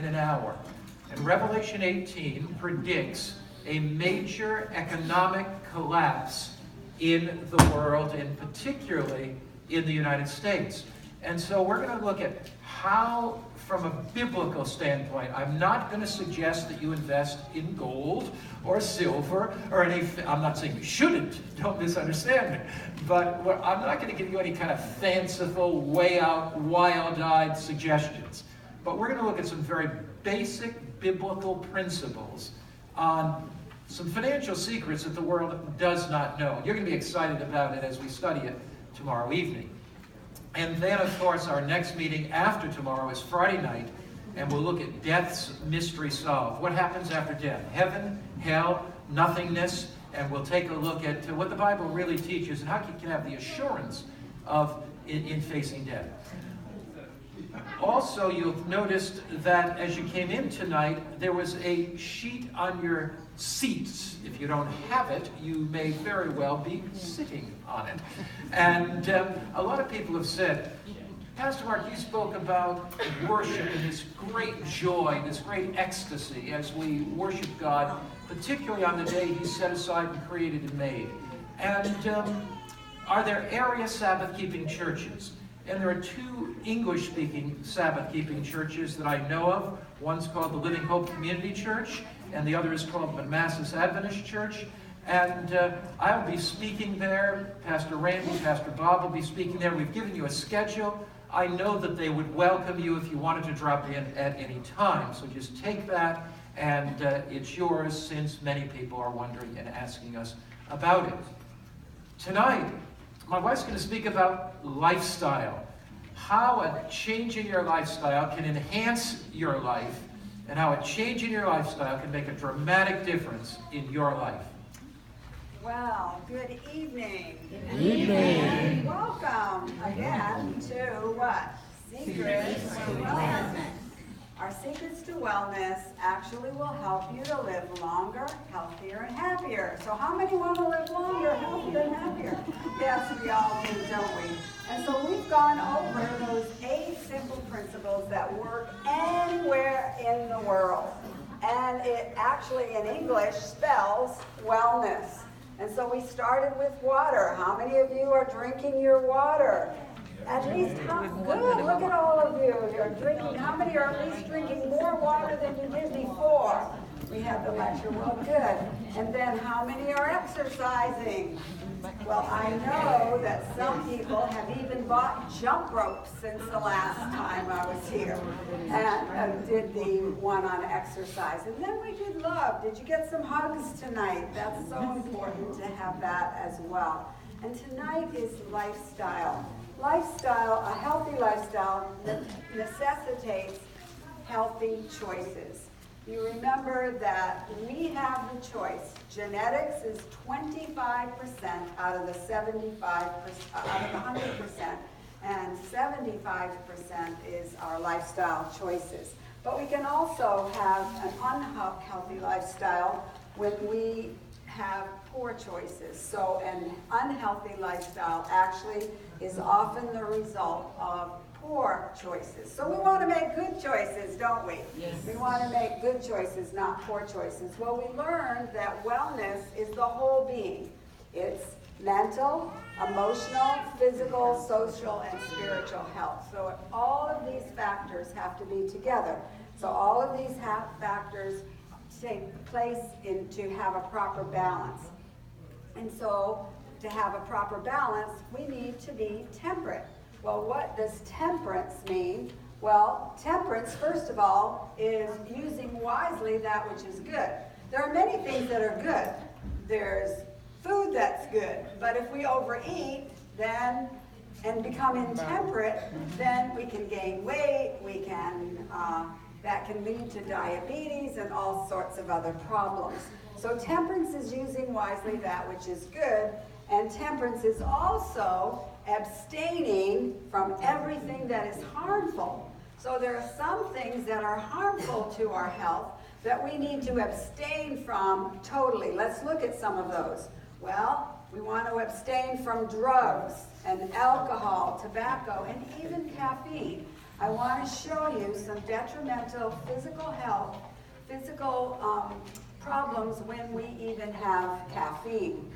in an hour. And Revelation 18 predicts a major economic collapse in the world, and particularly in the United States. And so we're going to look at how, from a biblical standpoint, I'm not going to suggest that you invest in gold or silver or I'm not saying you shouldn't, don't misunderstand me, but I'm not going to give you any kind of fanciful, way out, wild-eyed suggestions. But we're going to look at some very basic biblical principles on some financial secrets that the world does not know. You're going to be excited about it as we study it tomorrow evening. And then, of course, our next meeting after tomorrow is Friday night, and we'll look at death's mystery solved. What happens after death? Heaven, hell, nothingness, and we'll take a look at what the Bible really teaches and how you can have the assurance of in facing death. Also, you've noticed that as you came in tonight, there was a sheet on your seats. If you don't have it, you may very well be sitting on it. And a lot of people have said, Pastor Mark, you spoke about worship and this great joy, this great ecstasy as we worship God, particularly on the day He set aside and created and made. And are there area Sabbath-keeping churches? And there are two English-speaking Sabbath-keeping churches that I know of. One's called the Living Hope Community Church, and the other is called the Manassas Adventist Church. And I'll be speaking there. Pastor Randy, Pastor Bob will be speaking there. We've given you a schedule. I know that they would welcome you if you wanted to drop in at any time. So just take that, and it's yours, since many people are wondering and asking us about it. Tonight, my wife's going to speak about lifestyle, how a change in your lifestyle can enhance your life, and how a change in your lifestyle can make a dramatic difference in your life. Well, good evening. Good evening. Welcome again to what? Secrets to Wellness. Our Secrets to Wellness actually will help you to live longer, healthier, and happier. So how many want to live longer, healthier, and happier? Yes, we all do, don't we? And so we've gone over those 8 simple principles that work anywhere in the world. And it actually, in English, spells wellness. And so we started with water. How many of you are drinking your water? At least, good, look at all of you. You're drinking, how many are at least drinking more water than you did before? We had the lecture, well, good. And then how many are exercising? Well, I know that some people have even bought jump ropes since the last time I was here and did the one on exercise. And then we did love. Did you get some hugs tonight? That's so important to have that as well. And tonight is lifestyle. Lifestyle, a healthy lifestyle necessitates healthy choices. You remember that we have the choice. Genetics is 25% out of the 75%, out of the 100%, and 75% is our lifestyle choices. But we can also have an unhealthy lifestyle when we have poor choices. So an unhealthy lifestyle actually is often the result of poor choices. So we want to make good choices, don't we? Yes. We want to make good choices, not poor choices. Well, we learned that wellness is the whole being. It's mental, emotional, physical, social, and spiritual health. So all of these factors have to be together. So all of these factors take place to have a proper balance. And so to have a proper balance, we need to be temperate. Well, what does temperance mean? Well, temperance, first of all, is using wisely that which is good. There are many things that are good. There's food that's good, but if we overeat then and become intemperate, then we can gain weight, that can lead to diabetes and all sorts of other problems. So temperance is using wisely that which is good, and temperance is also abstaining from everything that is harmful. So there are some things that are harmful to our health that we need to abstain from totally. Let's look at some of those. Well, we want to abstain from drugs and alcohol, tobacco, and even caffeine. I want to show you some detrimental physical health, physical problems when we even have caffeine.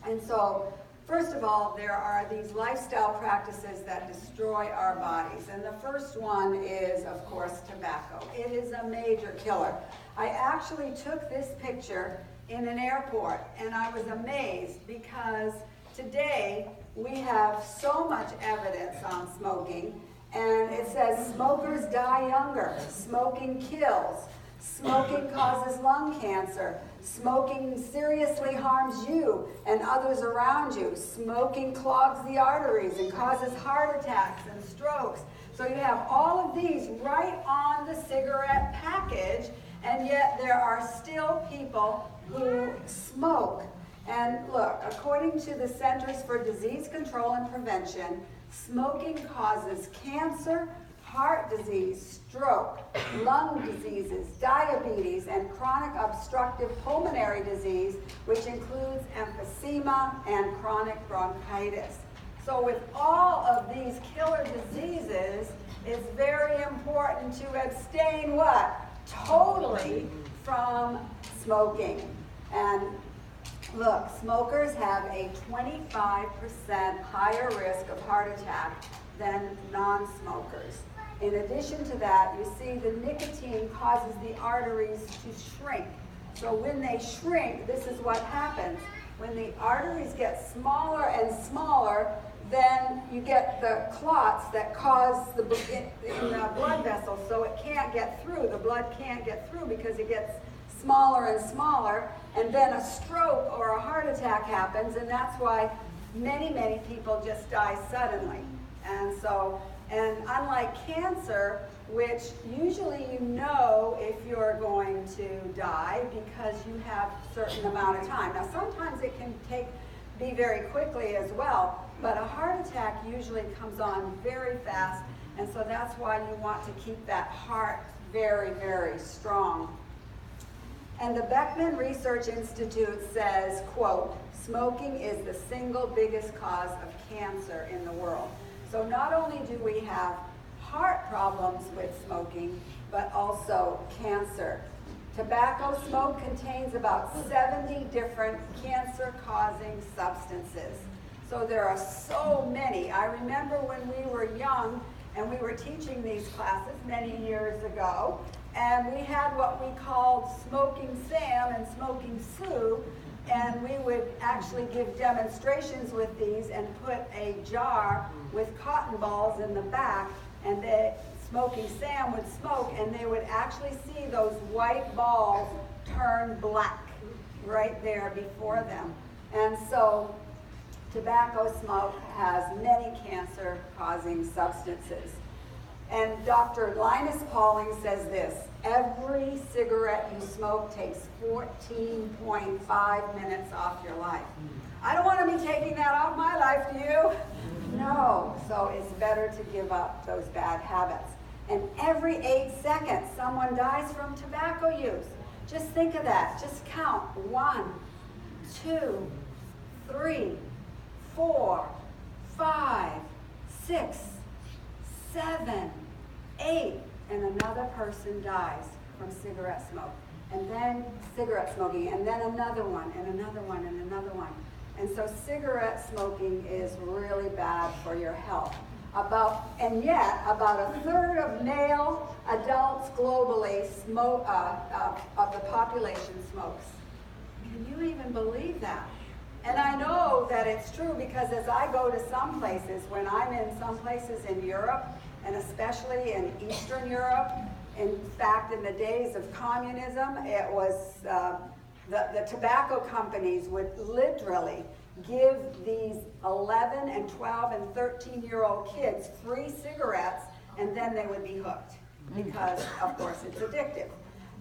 And so, first of all, there are these lifestyle practices that destroy our bodies. And the first one is, of course, tobacco. It is a major killer. I actually took this picture in an airport, and I was amazed because today we have so much evidence on smoking, and it says smokers die younger, smoking kills, smoking causes lung cancer, smoking seriously harms you and others around you, smoking clogs the arteries and causes heart attacks and strokes. So you have all of these right on the cigarette package, and yet there are still people who smoke. And look, according to the Centers for Disease Control and Prevention, smoking causes cancer, heart disease, stroke, lung diseases, diabetes, and chronic obstructive pulmonary disease, which includes emphysema and chronic bronchitis. So with all of these killer diseases, it's very important to abstain what? Totally from smoking. And look, smokers have a 25% higher risk of heart attack than non-smokers. In addition to that, you see the nicotine causes the arteries to shrink. So when they shrink, this is what happens. When the arteries get smaller and smaller, then you get the clots that cause in the blood vessels, so it can't get through. The blood can't get through because it gets smaller and smaller, and then a stroke or a heart attack happens, and that's why many, many people just die suddenly. And unlike cancer, which usually you know if you're going to die because you have a certain amount of time. Now sometimes it can be very quickly as well, but a heart attack usually comes on very fast, and so that's why you want to keep that heart very, very strong. And the Beckman Research Institute says, quote, smoking is the single biggest cause of cancer in the world. So not only do we have heart problems with smoking, but also cancer. Tobacco smoke contains about 70 different cancer-causing substances. So there are so many. I remember when we were young and we were teaching these classes many years ago, and we had what we called Smoking Sam and Smoking Sue, and we would actually give demonstrations with these and put a jar with cotton balls in the back, and the Smoking Sam would smoke, and they would actually see those white balls turn black right there before them. And so tobacco smoke has many cancer-causing substances. And Dr. Linus Pauling says this, every cigarette you smoke takes 14.5 minutes off your life. I don't want to be taking that off my life, do you? No, so it's better to give up those bad habits. And every 8 seconds, someone dies from tobacco use. Just think of that. Just count. 1, 2, 3, 4, 5, 6, 7, 8, and another person dies from cigarette smoke. And then cigarette smoking, and then another one, and another one, and another one. And so cigarette smoking is really bad for your health. And yet, about a third of male adults globally of the population smokes. Can you even believe that? And I know that it's true because as I go to some places, when I'm in some places in Europe, and especially in Eastern Europe, in fact, in the days of communism, it was the tobacco companies would literally give these 11 and 12 and 13-year-old kids free cigarettes, and then they would be hooked because, of course, it's addictive.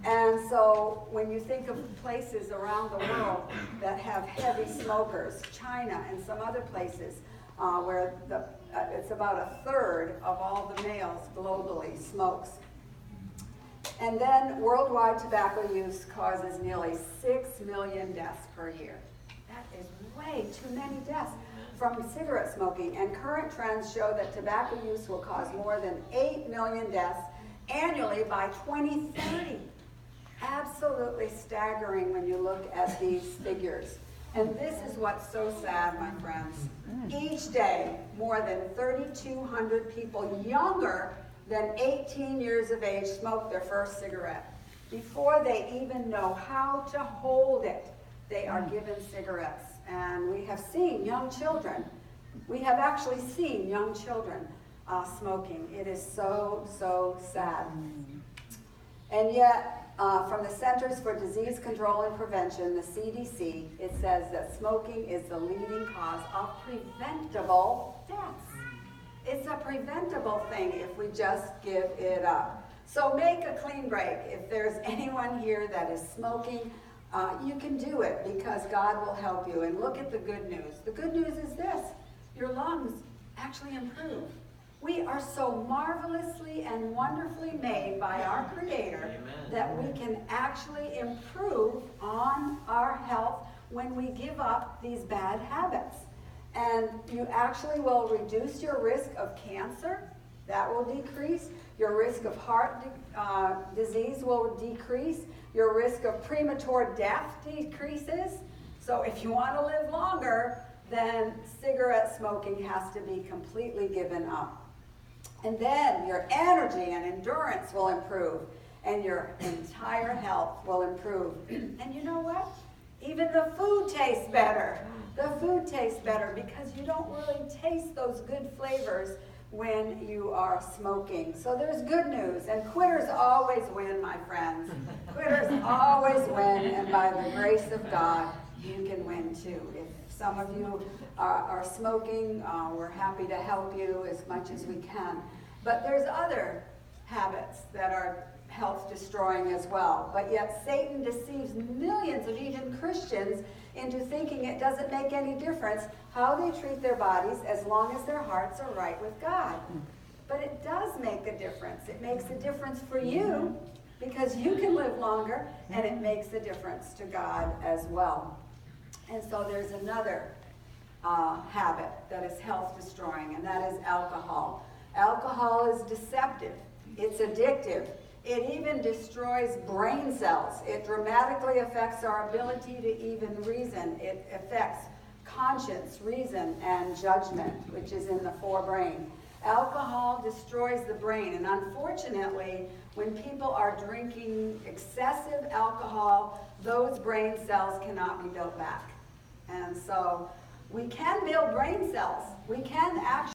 And so when you think of places around the world that have heavy smokers, China and some other places where it's about a third of all the males globally smokes. And then worldwide tobacco use causes nearly 6 million deaths per year. That is way too many deaths. from cigarette smoking, and current trends show that tobacco use will cause more than 8 million deaths annually by 2030. Absolutely staggering when you look at these figures. And this is what's so sad, my friends. Each day, more than 3,200 people younger than 18 years of age smoke their first cigarette. Before they even know how to hold it, they are given cigarettes. And we have seen young children, we have actually seen young children smoking. It is so, so sad. And yet, from the Centers for Disease Control and Prevention, the CDC, it says that smoking is the leading cause of preventable deaths. It's a preventable thing if we just give it up. So make a clean break. If there's anyone here that is smoking, you can do it because God will help you. And look at the good news. The good news is this: your lungs actually improve. We are so marvelously and wonderfully made by our Creator that we can actually improve on our health when we give up these bad habits. And you actually will reduce your risk of cancer. That will decrease. Your risk of heart disease will decrease. Your risk of premature death decreases. So if you want to live longer, then cigarette smoking has to be completely given up. And then your energy and endurance will improve, and your entire health will improve. And you know what? Even the food tastes better. The food tastes better because you don't really taste those good flavors when you are smoking. So there's good news, and quitters always win, my friends. Quitters always win, and by the grace of God, you can win too. If some of you are smoking, we're happy to help you as much as we can. But there's other habits that are health destroying as well. But yet Satan deceives millions of even Christians into thinking it doesn't make any difference how they treat their bodies as long as their hearts are right with God. But it does make a difference. It makes a difference for you because you can live longer, and it makes a difference to God as well. And so there's another habit that is health destroying, and that is alcohol. Alcohol is deceptive. It's addictive. It even destroys brain cells. It dramatically affects our ability to even reason. It affects conscience, reason, and judgment, which is in the forebrain. Alcohol destroys the brain, and unfortunately, when people are drinking excessive alcohol, those brain cells cannot be built back. And so we can build brain cells. We can actually